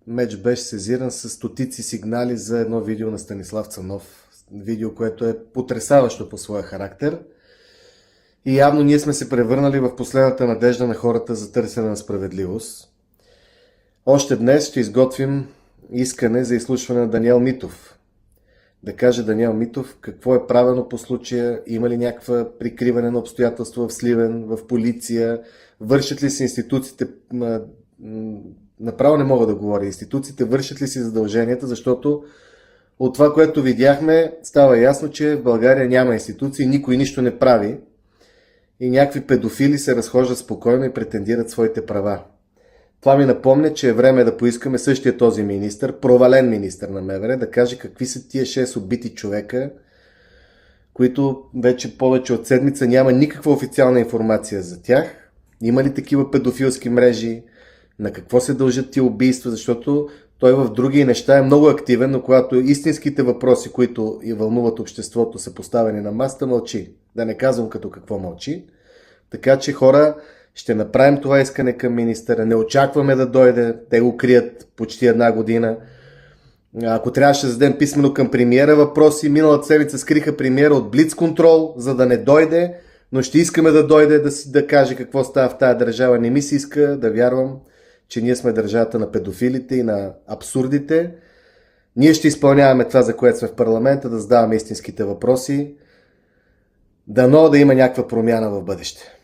Меч беше сезиран с стотици сигнали за едно видео на Станислав Цанов. Видео, което е потресаващо по своя характер. И явно ние сме се превърнали в последната надежда на хората за търсене на справедливост. Още днес ще изготвим искане за изслушване на Даниел Митов. Да каже Даниел Митов какво е правено по случая, има ли някаква прикриване на обстоятелства в Сливен, в полиция, вършат ли се институциите, направо не мога да говоря, институциите вършат ли си задълженията, защото от това, което видяхме, става ясно, че в България няма институции, никой нищо не прави и някакви педофили се разхождат спокойно и претендират своите права. Това ми напомня, че е време да поискаме същия този министър, провален министър на МВР, да каже какви са тия 6 убити човека, които вече повече от седмица няма никаква официална информация за тях. Има ли такива педофилски мрежи? На какво се дължат тия убийства? Защото той в други неща е много активен, но когато истинските въпроси, които и вълнуват обществото, са поставени на масата, мълчи. Да не казвам като какво мълчи. Така че хора, ще направим това искане към министъра. Не очакваме да дойде. Те го крият почти една година. Ако трябваше да зададем писмено към премиера въпроси, миналата седмица скриха премиера от блицконтрол, за да не дойде, но ще искаме да дойде да каже какво става в тая държава. Не ми се иска да вярвам, че ние сме държавата на педофилите и на абсурдите. Ние ще изпълняваме това, за което сме в парламента, да задаваме истинските въпроси. Дано да има някаква промяна в бъдеще.